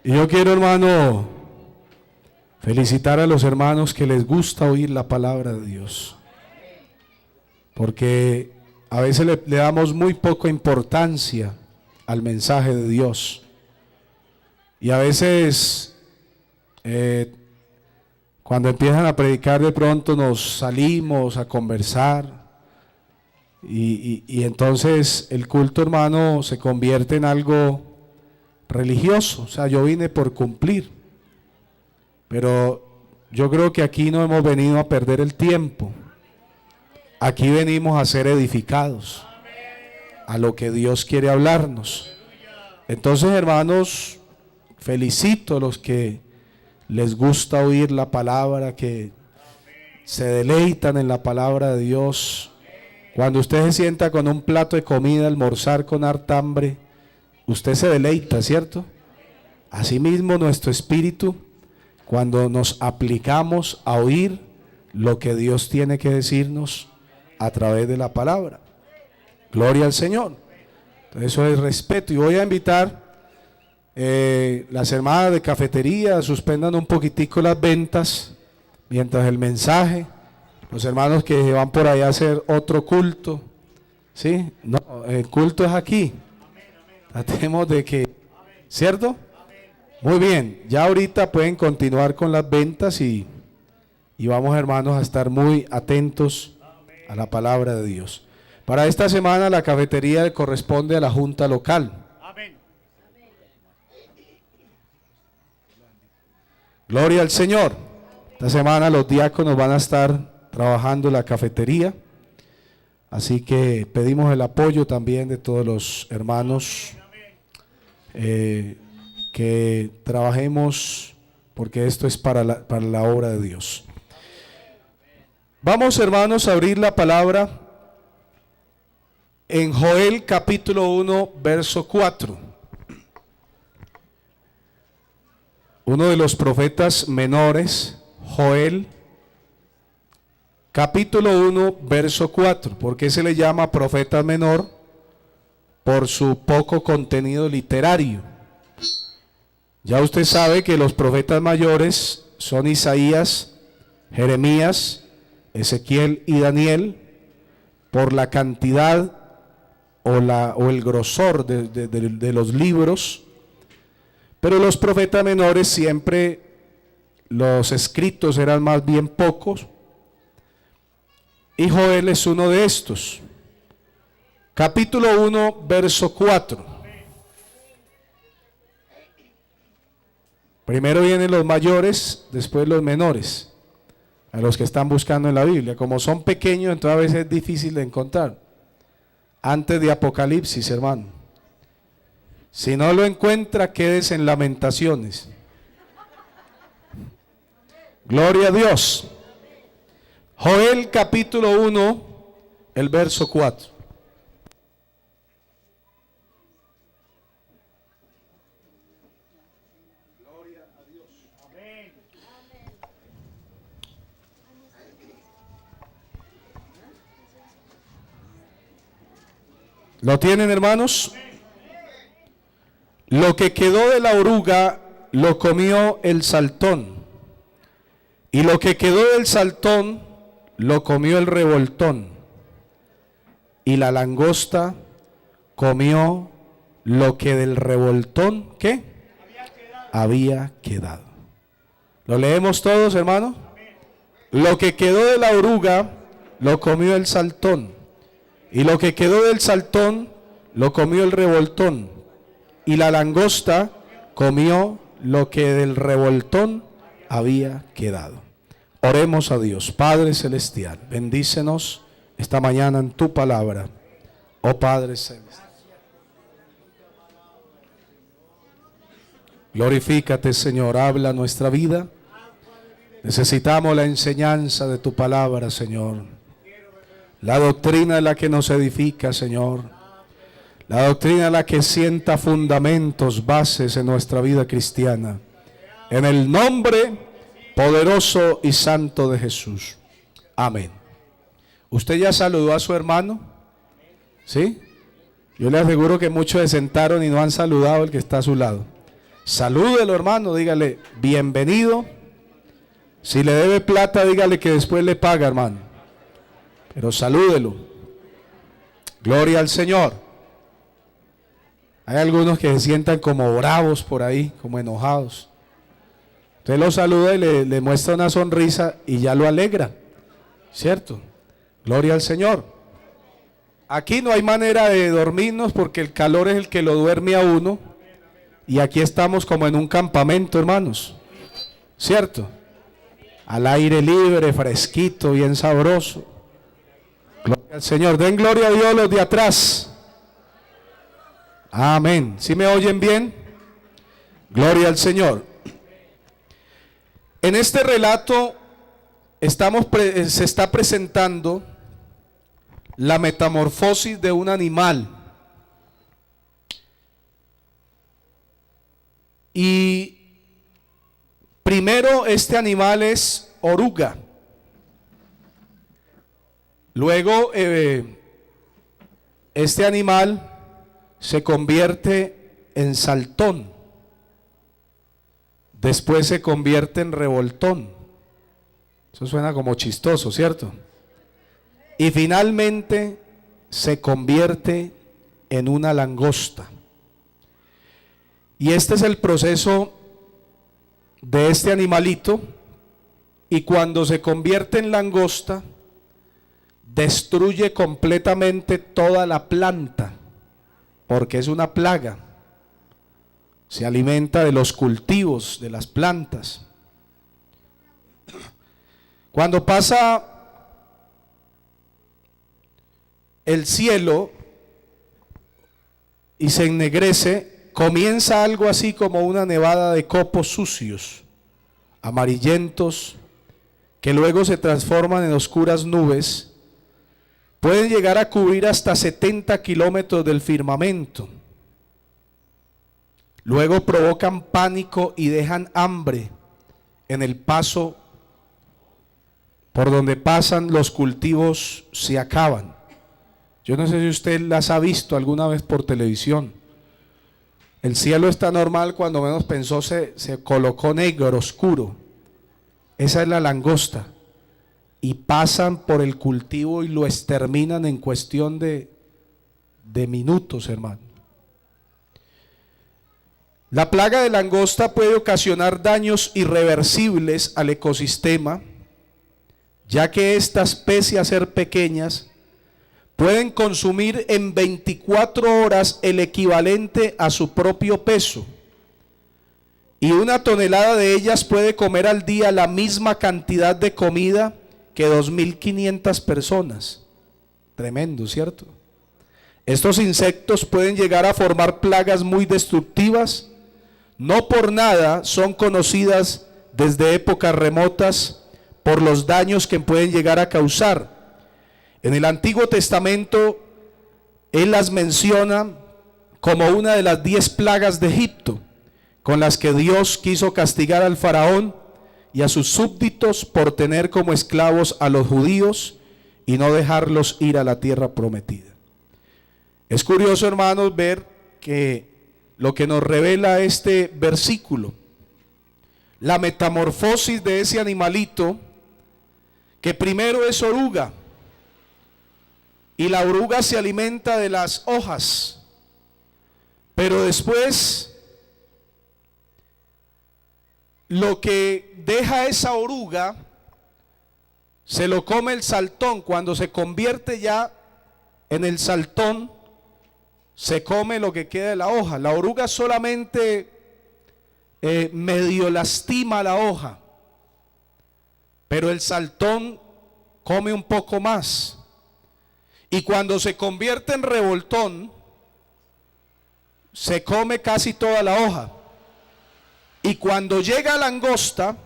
Y yo quiero, hermano, felicitar a los hermanos que les gusta oír la palabra de Dios. Porque a veces le damos muy poca importancia al mensaje de Dios. Y a veces, cuando empiezan a predicar, de pronto nos salimos a conversar. Y entonces el culto, hermano, se convierte en algo religioso. O sea, yo vine por cumplir. Pero yo creo que aquí no hemos venido a perder el tiempo. Aquí venimos a ser edificados a lo que Dios quiere hablarnos. Entonces, hermanos, felicito a los que les gusta oír la palabra, que se deleitan en la palabra de Dios. Cuando usted se sienta con un plato de comida, almorzar con harta hambre, usted se deleita, ¿cierto? Asimismo, nuestro espíritu, cuando nos aplicamos a oír lo que Dios tiene que decirnos a través de la palabra. Gloria al Señor. Entonces, eso es respeto. Y voy a invitar las hermanas de cafetería, suspendan un poquitico las ventas mientras el mensaje. Los hermanos que van por allá a hacer otro culto, ¿sí? No, el culto es aquí. Tratemos de que, ¿cierto? Muy bien, ya ahorita pueden continuar con las ventas y vamos, hermanos, a estar muy atentos a la palabra de Dios. Para esta semana la cafetería corresponde a la junta local. Gloria al Señor. Esta semana los diáconos van a estar trabajando en la cafetería, así que pedimos el apoyo también de todos los hermanos, que trabajemos, porque esto es para la obra de Dios. Vamos, hermanos, a abrir la palabra en Joel capítulo 1, verso 4. Uno de los profetas menores, Joel, capítulo 1, verso 4. ¿Por qué se le llama profeta menor? Por su poco contenido literario. Ya usted sabe que los profetas mayores son Isaías, Jeremías, Ezequiel y Daniel, por la cantidad o el grosor de los libros. Pero los profetas menores siempre, los escritos eran más bien pocos, y Joel es uno de estos. Capítulo 1, verso 4. Primero vienen los mayores, después los menores, a los que están buscando en la Biblia. Como son pequeños, entonces a veces es difícil de encontrar. Antes de Apocalipsis, hermano. Si no lo encuentra, quédese en Lamentaciones. Gloria a Dios. Joel capítulo 1, el verso 4. Gloria a Dios. Amén. ¿Lo tienen, hermanos? Lo que quedó de la oruga lo comió el saltón, y lo que quedó del saltón lo comió el revoltón, y la langosta comió lo que del revoltón, ¿qué? Había quedado. ¿Lo leemos todos, hermano? Lo que quedó de la oruga lo comió el saltón, y lo que quedó del saltón lo comió el revoltón, y la langosta comió lo que del revoltón había quedado. Oremos a Dios. Padre celestial, bendícenos esta mañana en tu palabra, oh Padre celestial. Glorifícate, Señor, habla nuestra vida. Necesitamos la enseñanza de tu palabra, Señor. La doctrina es la que nos edifica, Señor. La doctrina es la que sienta fundamentos, bases en nuestra vida cristiana. En el nombre poderoso y santo de Jesús. Amén. ¿Usted ya saludó a su hermano? ¿Sí? Yo le aseguro que muchos se sentaron y no han saludado al que está a su lado. Salúdelo, hermano, dígale bienvenido. Si le debe plata, dígale que después le paga, hermano. Pero salúdelo. Gloria al Señor. Hay algunos que se sientan como bravos por ahí, como enojados. Usted lo saluda y le muestra una sonrisa y ya lo alegra, ¿cierto? Gloria al Señor. Aquí no hay manera de dormirnos porque el calor es el que lo duerme a uno. Y aquí estamos como en un campamento, hermanos, ¿cierto? Al aire libre, fresquito, bien sabroso. Gloria al Señor. Den gloria a Dios los de atrás. Amén. ¿Sí me oyen bien? Gloria al Señor. En este relato se está presentando la metamorfosis de un animal. Y primero este animal es oruga. Luego este animal se convierte en saltón. Después se convierte en revoltón. Eso suena como chistoso, ¿cierto? Y finalmente se convierte en una langosta. Y este es el proceso de este animalito. Y cuando se convierte en langosta, destruye completamente toda la planta, porque es una plaga. Se alimenta de los cultivos, de las plantas. Cuando pasa el cielo y se ennegrece, comienza algo así como una nevada de copos sucios, amarillentos, que luego se transforman en oscuras nubes. Pueden llegar a cubrir hasta 70 kilómetros del firmamento. Luego provocan pánico y dejan hambre en el paso por donde pasan. Los cultivos se acaban. Yo no sé si usted las ha visto alguna vez por televisión. El cielo está normal, cuando menos pensó se colocó negro, oscuro. Esa es la langosta. Y pasan por el cultivo y lo exterminan en cuestión de minutos, hermano. La plaga de langosta puede ocasionar daños irreversibles al ecosistema, ya que estas, pese a ser pequeñas, pueden consumir en 24 horas el equivalente a su propio peso. Y una tonelada de ellas puede comer al día la misma cantidad de comida que 2.500 personas. Tremendo, ¿cierto? Estos insectos pueden llegar a formar plagas muy destructivas. No por nada son conocidas desde épocas remotas por los daños que pueden llegar a causar. En el Antiguo Testamento, Él las menciona como una de las 10 plagas de Egipto, con las que Dios quiso castigar al faraón y a sus súbditos por tener como esclavos a los judíos y no dejarlos ir a la tierra prometida. Es curioso, hermanos, ver que lo que nos revela este versículo, la metamorfosis de ese animalito, que primero es oruga, y la oruga se alimenta de las hojas, pero después lo que deja esa oruga se lo come el saltón. Cuando se convierte ya en el saltón, se come lo que queda de la hoja. La oruga solamente medio lastima la hoja, pero el saltón come un poco más. Y cuando se convierte en revoltón, se come casi toda la hoja. Y cuando llega a langosta,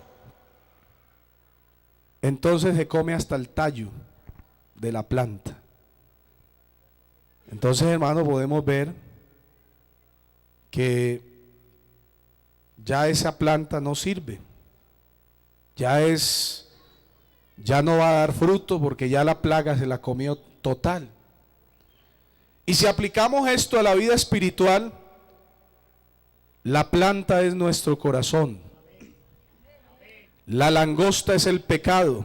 entonces se come hasta el tallo de la planta. Entonces, hermano, podemos ver que ya esa planta no sirve. Ya no va a dar fruto porque ya la plaga se la comió total. Y si aplicamos esto a la vida espiritual, La planta es nuestro corazón. La langosta es el pecado.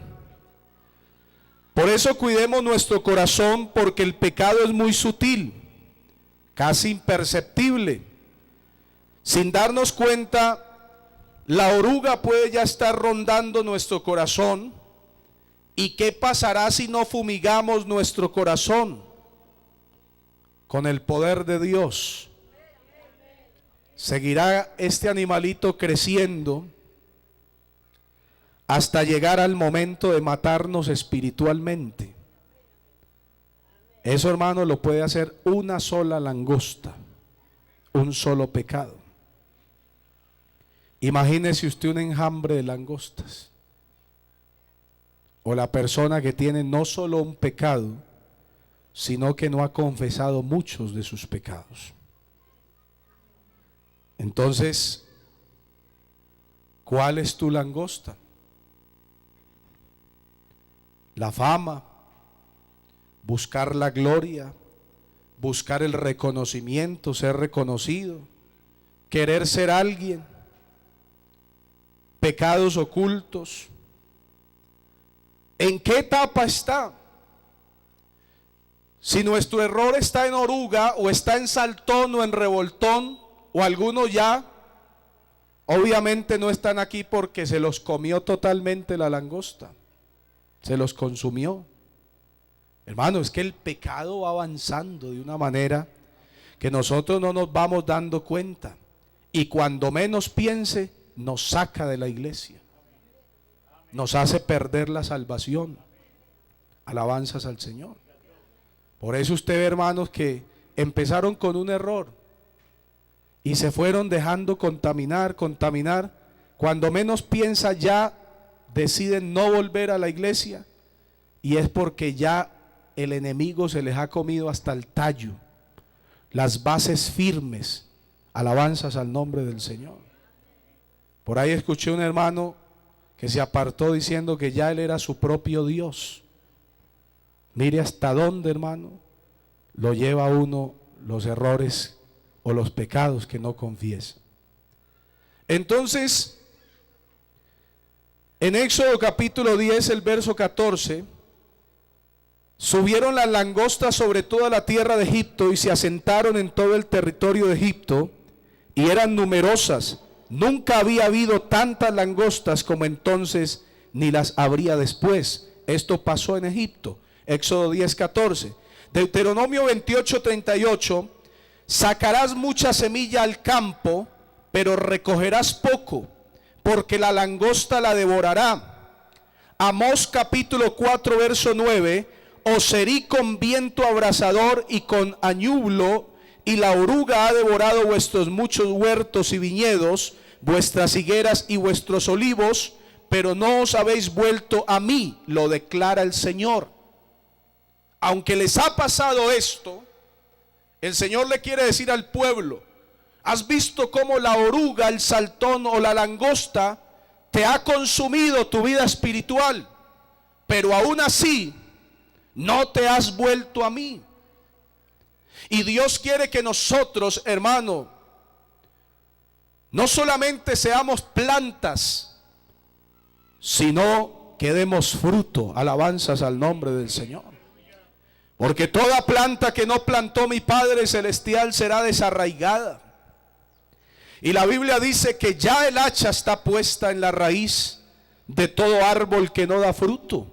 Por eso cuidemos nuestro corazón, porque el pecado es muy sutil, casi imperceptible. Sin darnos cuenta, la oruga puede ya estar rondando nuestro corazón. ¿Y qué pasará si no fumigamos nuestro corazón con el poder de Dios? Seguirá este animalito creciendo hasta llegar al momento de matarnos espiritualmente. Eso, hermano, lo puede hacer una sola langosta, un solo pecado. Imagínese usted un enjambre de langostas, o la persona que tiene no solo un pecado, sino que no ha confesado muchos de sus pecados. Entonces, ¿cuál es tu langosta? La fama, buscar la gloria, buscar el reconocimiento, ser reconocido, querer ser alguien, pecados ocultos. ¿En qué etapa está? Si nuestro error está en oruga, o está en saltón, o en revoltón, o algunos ya obviamente no están aquí porque se los comió totalmente la langosta, se los consumió. Hermano, es que el pecado va avanzando de una manera que nosotros no nos vamos dando cuenta, y cuando menos piense nos saca de la iglesia, nos hace perder la salvación. Alabanzas al Señor. Por eso usted ve, hermanos, que empezaron con un error y se fueron dejando contaminar. Cuando menos piensa ya deciden no volver a la iglesia, y es porque ya el enemigo se les ha comido hasta el tallo, las bases firmes. Alabanzas al nombre del Señor. Por ahí escuché un hermano que se apartó diciendo que ya él era su propio Dios. Mire hasta dónde, hermano, lo lleva a uno los errores o los pecados que no confiesa. Entonces, en Éxodo capítulo 10, el verso 14, subieron las langostas sobre toda la tierra de Egipto y se asentaron en todo el territorio de Egipto, y eran numerosas. Nunca había habido tantas langostas como entonces, ni las habría después. Esto pasó en Egipto. Éxodo 10, 14. Deuteronomio 28, 38. Sacarás mucha semilla al campo, pero recogerás poco, porque la langosta la devorará. Amós capítulo 4, verso 9. Os herí con viento abrasador y con añublo, y la oruga ha devorado vuestros muchos huertos y viñedos, vuestras higueras y vuestros olivos, pero no os habéis vuelto a mí, lo declara el Señor. Aunque les ha pasado esto, el Señor le quiere decir al pueblo: ¿has visto cómo la oruga, el saltón o la langosta te ha consumido tu vida espiritual? Pero aún así no te has vuelto a mí. Y Dios quiere que nosotros, hermano, no solamente seamos plantas, sino que demos fruto. Alabanzas al nombre del Señor. Porque toda planta que no plantó mi Padre Celestial será desarraigada. Y la Biblia dice que ya el hacha está puesta en la raíz de todo árbol que no da fruto.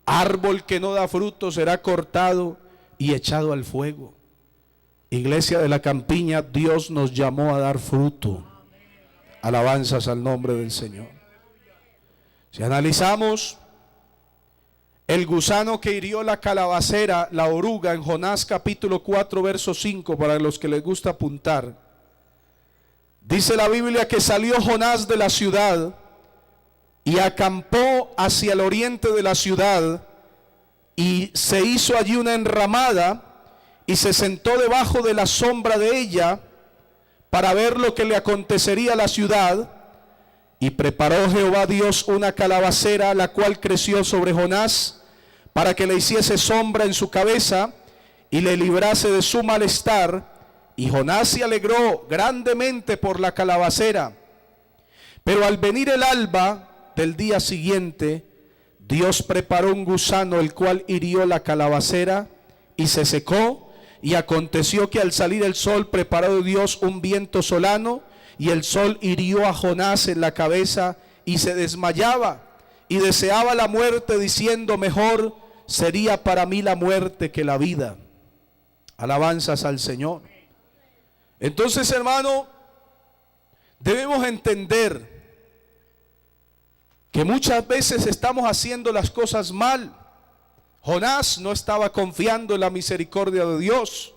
Árbol que no da fruto será cortado y echado al fuego. Iglesia de la Campiña, Dios nos llamó a dar fruto. Alabanzas al nombre del Señor. Si analizamos el gusano que hirió la calabacera, la oruga, en Jonás capítulo 4, verso 5, para los que les gusta apuntar, dice la Biblia que salió Jonás de la ciudad y acampó hacia el oriente de la ciudad, y se hizo allí una enramada y se sentó debajo de la sombra de ella para ver lo que le acontecería a la ciudad. Y preparó Jehová Dios una calabacera, la cual creció sobre Jonás, para que le hiciese sombra en su cabeza y le librase de su malestar. y Jonás se alegró grandemente por la calabacera. Pero al venir el alba del día siguiente, Dios preparó un gusano, el cual hirió la calabacera y se secó. Y aconteció que al salir el sol preparó Dios un viento solano, y el sol hirió a Jonás en la cabeza y se desmayaba y deseaba la muerte, diciendo: mejor sería para mí la muerte que la vida. Alabanzas al Señor. Entonces, hermano, debemos entender que muchas veces estamos haciendo las cosas mal. Jonás no estaba confiando en la misericordia de Dios,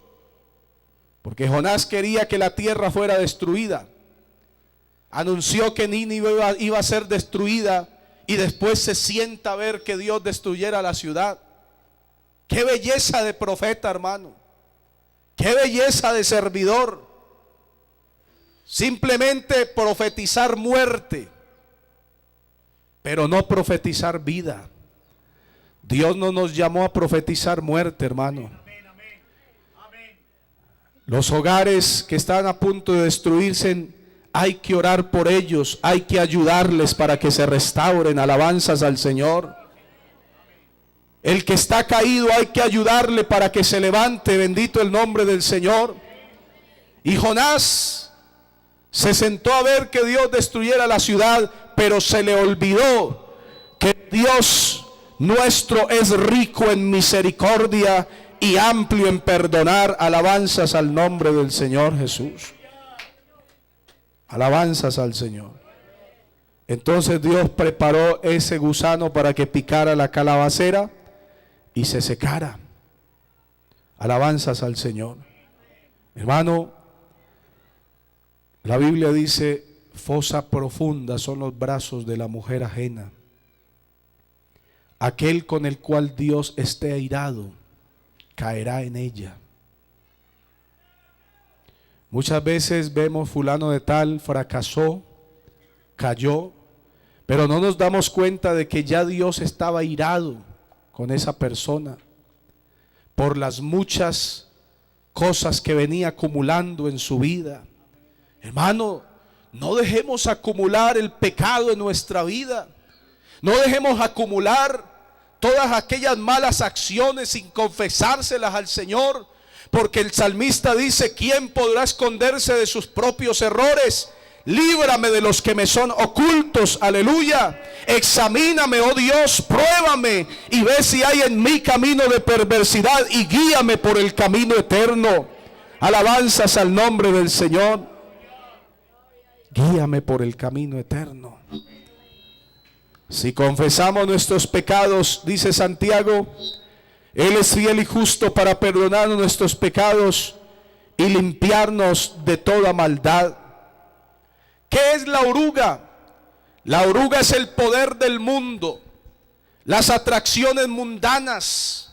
porque Jonás quería que la tierra fuera destruida. Anunció que Nínive iba a ser destruida, y después se sienta a ver que Dios destruyera la ciudad. Qué belleza de profeta, hermano. Qué belleza de servidor. Simplemente profetizar muerte, pero no profetizar vida. Dios no nos llamó a profetizar muerte, hermano. Los hogares que están a punto de destruirse, hay que orar por ellos, hay que ayudarles para que se restauren. Alabanzas al Señor. El que está caído, hay que ayudarle para que se levante. Bendito el nombre del Señor. Y Jonás se sentó a ver que Dios destruyera la ciudad, pero se le olvidó que Dios nuestro es rico en misericordia y amplio en perdonar. Alabanzas al nombre del Señor Jesús. Alabanzas al Señor. Entonces Dios preparó ese gusano para que picara la calabacera y se secara. Alabanzas al Señor. Hermano, la Biblia dice: fosa profunda son los brazos de la mujer ajena. Aquel con el cual Dios esté airado caerá en ella. Muchas veces vemos fulano de tal fracasó, cayó, pero no nos damos cuenta de que ya Dios estaba airado con esa persona por las muchas cosas que venía acumulando en su vida. Hermano, no dejemos acumular el pecado en nuestra vida. No dejemos acumular todas aquellas malas acciones sin confesárselas al Señor, porque el salmista dice: ¿quién podrá esconderse de sus propios errores? Líbrame de los que me son ocultos. Aleluya. Examíname, oh Dios, pruébame y ve si hay en mí camino de perversidad y guíame por el camino eterno. Alabanzas al nombre del Señor. Guíame por el camino eterno. Si confesamos nuestros pecados, dice Santiago, Él es fiel y justo para perdonar nuestros pecados y limpiarnos de toda maldad. ¿Qué es la oruga? La oruga es el poder del mundo, las atracciones mundanas,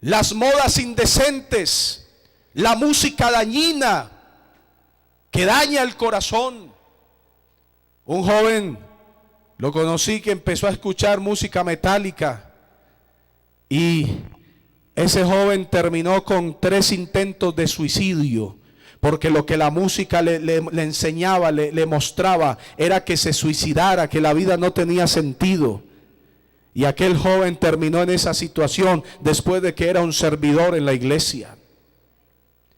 las modas indecentes, la música dañina que daña el corazón. Un joven lo conocí que empezó a escuchar música metálica, y ese joven terminó con 3 intentos de suicidio, porque lo que la música le enseñaba, le mostraba, era que se suicidara, que la vida no tenía sentido. Y aquel joven terminó en esa situación después de que era un servidor en la iglesia.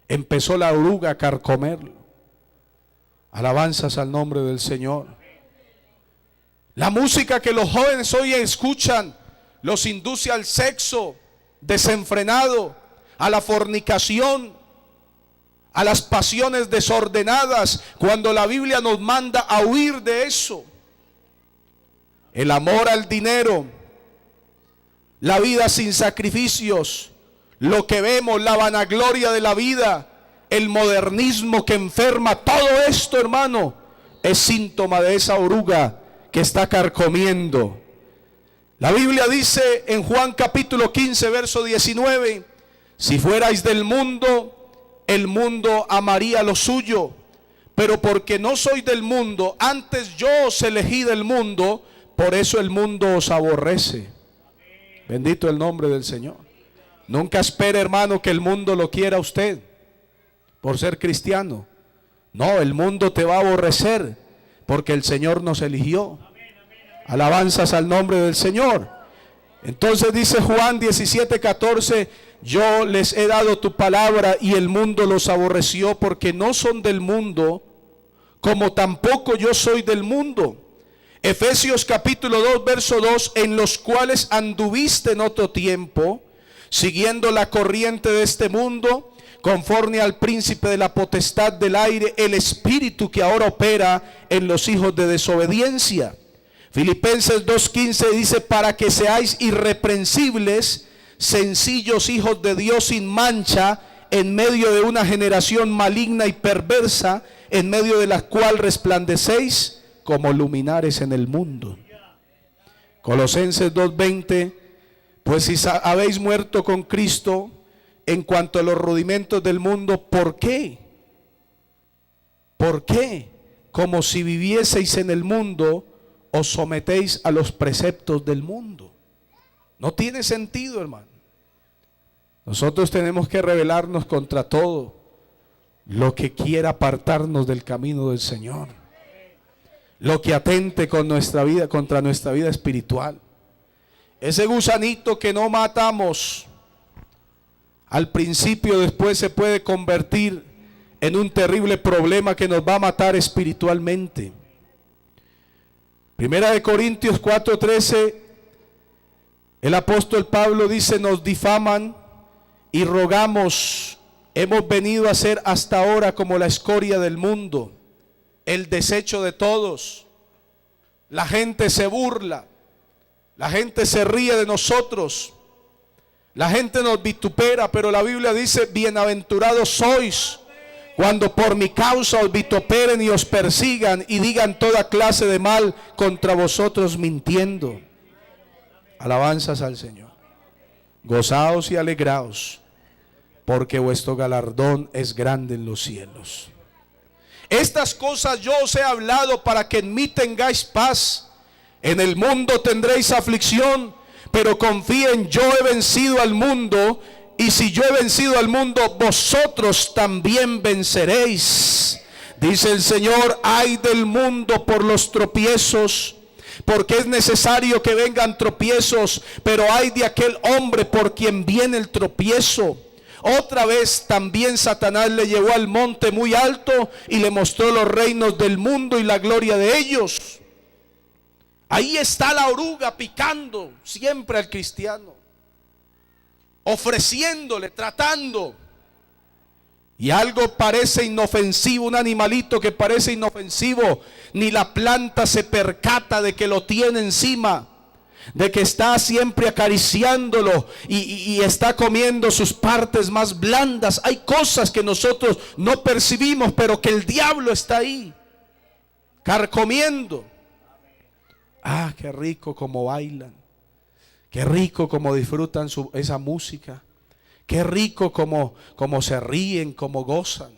Empezó la oruga a carcomerlo. Alabanzas al nombre del Señor. La música que los jóvenes hoy escuchan los induce al sexo desenfrenado, a la fornicación, a las pasiones desordenadas, cuando la Biblia nos manda a huir de eso. El amor al dinero, la vida sin sacrificios, lo que vemos, la vanagloria de la vida, el modernismo que enferma, todo esto, hermano, es síntoma de esa oruga que está carcomiendo. La Biblia dice en Juan capítulo 15 verso 19: si fuerais del mundo, el mundo amaría lo suyo, pero porque no soy del mundo, antes yo os elegí del mundo, por eso el mundo os aborrece. Bendito el nombre del Señor. Nunca espere, hermano, que el mundo lo quiera a usted. por ser cristiano. No, el mundo te va a aborrecer porque el Señor nos eligió. Alabanzas al nombre del Señor. Entonces dice Juan 17:14, yo les he dado tu palabra y el mundo los aborreció porque no son del mundo, como tampoco yo soy del mundo. Efesios capítulo 2, verso 2, en los cuales anduviste en otro tiempo, siguiendo la corriente de este mundo, conforme al príncipe de la potestad del aire, el espíritu que ahora opera en los hijos de desobediencia. Filipenses 2:15 dice, para que seáis irreprensibles, sencillos hijos de Dios sin mancha, en medio de una generación maligna y perversa, en medio de la cual resplandecéis como luminares en el mundo. Colosenses 2:20, pues si habéis muerto con Cristo en cuanto a los rudimentos del mundo, ¿por qué? ¿Por qué? Como si vivieseis en el mundo, os sometéis a los preceptos del mundo. No tiene sentido, hermano. Nosotros tenemos que rebelarnos contra todo lo que quiera apartarnos del camino del Señor, lo que atente con nuestra vida, contra nuestra vida espiritual. Ese gusanito que no matamos al principio, después se puede convertir en un terrible problema que nos va a matar espiritualmente. Primera de Corintios 4:13, el apóstol Pablo dice, nos difaman y rogamos, hemos venido a ser hasta ahora como la escoria del mundo, el desecho de todos. La gente se burla, la gente se ríe de nosotros, la gente nos vitupera, pero la Biblia dice, bienaventurados sois cuando por mi causa os vituperen y os persigan y digan toda clase de mal contra vosotros mintiendo. Alabanzas al Señor. Gozaos y alegraos, porque vuestro galardón es grande en los cielos. Estas cosas yo os he hablado para que en mí tengáis paz. En el mundo tendréis aflicción, pero confíen, yo he vencido al mundo. Y si yo he vencido al mundo, vosotros también venceréis. Dice el Señor, ay del mundo por los tropiezos, porque es necesario que vengan tropiezos, pero ay de aquel hombre por quien viene el tropiezo. Otra vez también Satanás le llevó al monte muy alto y le mostró los reinos del mundo y la gloria de ellos. Ahí está la oruga picando siempre al cristiano, ofreciéndole, tratando. Y algo parece inofensivo, un animalito que parece inofensivo, ni la planta se percata de que lo tiene encima, de que está siempre acariciándolo y está comiendo sus partes más blandas. Hay cosas que nosotros no percibimos, pero que el diablo está ahí, carcomiendo. Ah, qué rico como bailan, qué rico como disfrutan esa música, qué rico como se ríen, como gozan.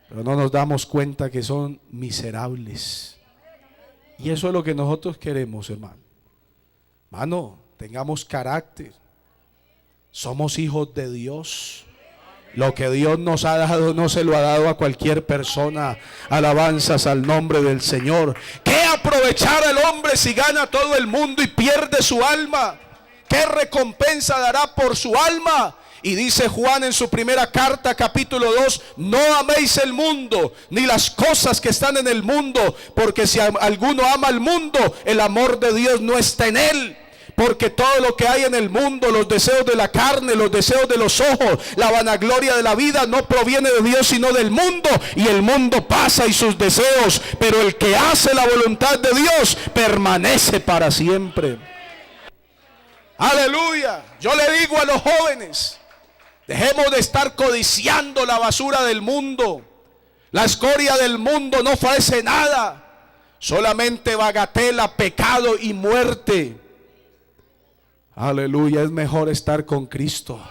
Pero no nos damos cuenta que son miserables. Y eso es lo que nosotros queremos, hermano. Hermano, tengamos carácter. Somos hijos de Dios. Lo que Dios nos ha dado no se lo ha dado a cualquier persona. Alabanzas al nombre del Señor. ¿Qué aprovechará el hombre si gana todo el mundo y pierde su alma? ¿Qué recompensa dará por su alma? Y dice Juan en su primera carta, capítulo 2, no améis el mundo, ni las cosas que están en el mundo, porque si alguno ama el mundo, el amor de Dios no está en él. Porque todo lo que hay en el mundo, los deseos de la carne, los deseos de los ojos, la vanagloria de la vida, no proviene de Dios sino del mundo. Y el mundo pasa y sus deseos, pero el que hace la voluntad de Dios permanece para siempre. Aleluya. Yo le digo a los jóvenes, dejemos de estar codiciando la basura del mundo. La escoria del mundo no ofrece nada, solamente bagatela, pecado y muerte. Aleluya, es mejor estar con Cristo.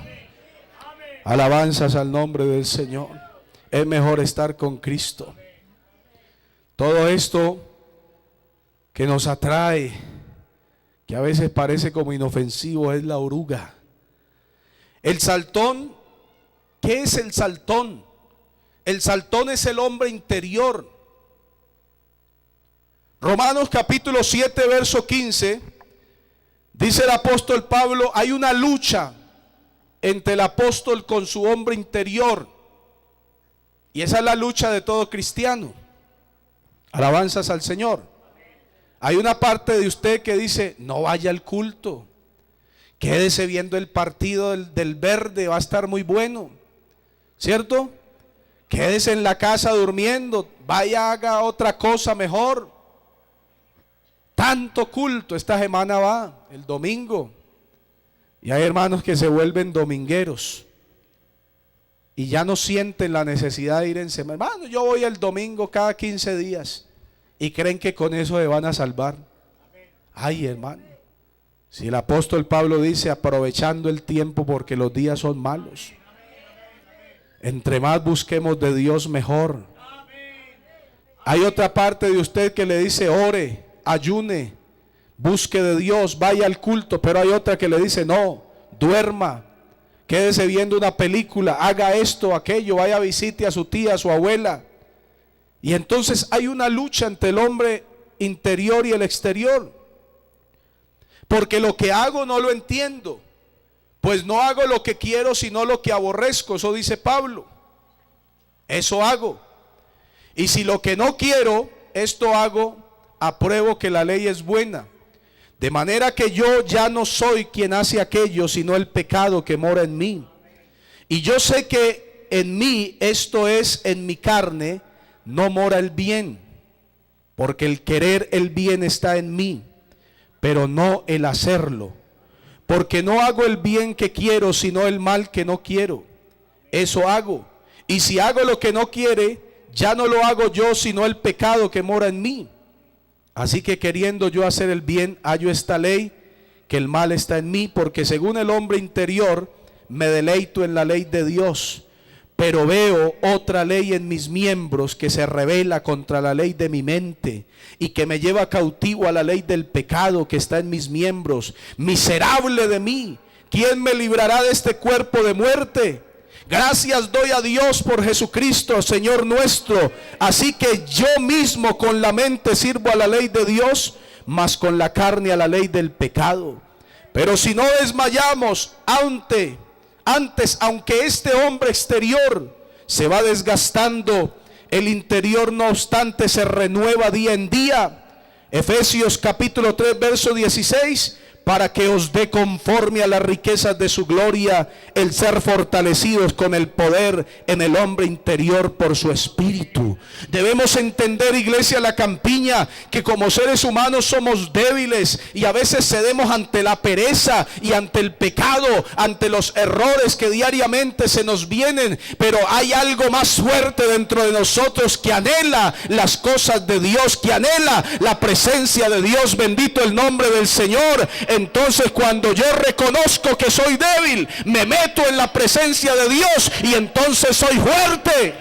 Alabanzas al nombre del Señor. Es mejor estar con Cristo. Todo esto que nos atrae, que a veces parece como inofensivo, es la oruga. El saltón, ¿qué es el saltón? El saltón es el hombre interior. Romanos capítulo 7, verso 15, dice el apóstol Pablo, hay una lucha entre el apóstol con su hombre interior. Y esa es la lucha de todo cristiano. Alabanzas al Señor. Hay una parte de usted que dice, no vaya al culto, quédese viendo el partido del verde, va a estar muy bueno, ¿cierto? Quédese en la casa durmiendo, vaya, haga otra cosa mejor. Tanto culto esta semana va, el domingo. Y hay hermanos que se vuelven domingueros y ya no sienten la necesidad de ir en semana. Hermano, yo voy el domingo cada 15 días y creen que con eso se van a salvar. Ay, hermano, si el apóstol Pablo dice, aprovechando el tiempo porque los días son malos. Entre más busquemos de Dios, mejor. Hay otra parte de usted que le dice, ore, ayune, busque de Dios, vaya al culto. Pero hay otra que le dice, no, duerma, quédese viendo una película, haga esto, aquello, vaya a visite a su tía, a su abuela. Y entonces hay una lucha entre el hombre interior y el exterior. Porque lo que hago no lo entiendo, pues no hago lo que quiero sino lo que aborrezco. Eso dice Pablo. Eso hago. Y si lo que no quiero, esto hago, apruebo que la ley es buena. De manera que yo ya no soy quien hace aquello, sino el pecado que mora en mí. Y yo sé que en mí, esto es, en mi carne, no mora el bien. Porque el querer el bien está en mí, pero no el hacerlo. Porque no hago el bien que quiero, sino el mal que no quiero. Eso hago. Y si hago lo que no quiere, ya no lo hago yo, sino el pecado que mora en mí. Así que queriendo yo hacer el bien, hallo esta ley, que el mal está en mí, porque según el hombre interior, me deleito en la ley de Dios. Pero veo otra ley en mis miembros que se rebela contra la ley de mi mente y que me lleva cautivo a la ley del pecado que está en mis miembros. Miserable de mí, ¿quién me librará de este cuerpo de muerte? Gracias doy a Dios por Jesucristo, Señor nuestro. Así que yo mismo con la mente sirvo a la ley de Dios, mas con la carne a la ley del pecado. Pero si no desmayamos antes, aunque este hombre exterior se va desgastando, el interior no obstante se renueva día en día. Efesios capítulo 3 verso 16, para que os dé conforme a las riquezas de su gloria el ser fortalecidos con el poder en el hombre interior por su espíritu. Debemos entender, iglesia La Campiña, que como seres humanos somos débiles y a veces cedemos ante la pereza y ante el pecado, ante los errores que diariamente se nos vienen, pero hay algo más fuerte dentro de nosotros que anhela las cosas de Dios, que anhela la presencia de Dios. Bendito el nombre del Señor. Entonces cuando yo reconozco que soy débil, me meto en la presencia de Dios y entonces soy fuerte.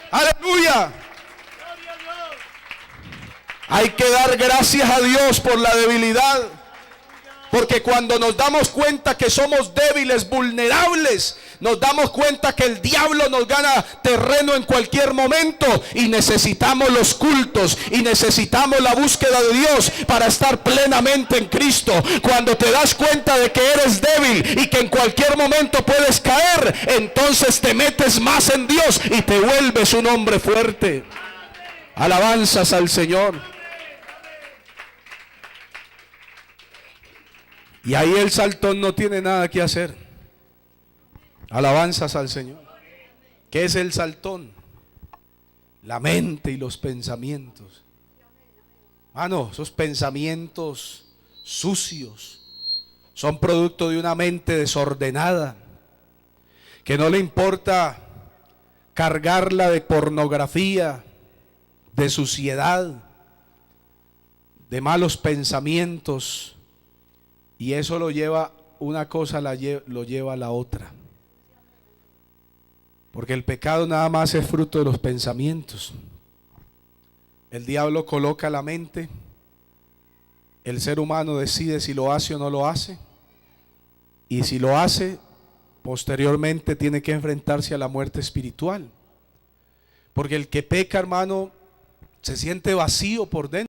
Aleluya. Hay que dar gracias a Dios por la debilidad, porque cuando nos damos cuenta que somos débiles, vulnerables, nos damos cuenta que el diablo nos gana terreno en cualquier momento y necesitamos los cultos y necesitamos la búsqueda de Dios para estar plenamente en Cristo. Cuando te das cuenta de que eres débil y que en cualquier momento puedes caer, entonces te metes más en Dios y te vuelves un hombre fuerte. Alabanzas al Señor. Y ahí el saltón no tiene nada que hacer. Alabanzas al Señor. ¿Qué es el saltón? La mente y los pensamientos. Esos pensamientos sucios son producto de una mente desordenada, que no le importa cargarla de pornografía, de suciedad, de malos pensamientos, y eso lo lleva, una cosa lo lleva a la otra. Porque el pecado nada más es fruto de los pensamientos. El diablo coloca la mente, el ser humano decide si lo hace o no lo hace, y si lo hace, posteriormente tiene que enfrentarse a la muerte espiritual. Porque el que peca, hermano, se siente vacío por dentro.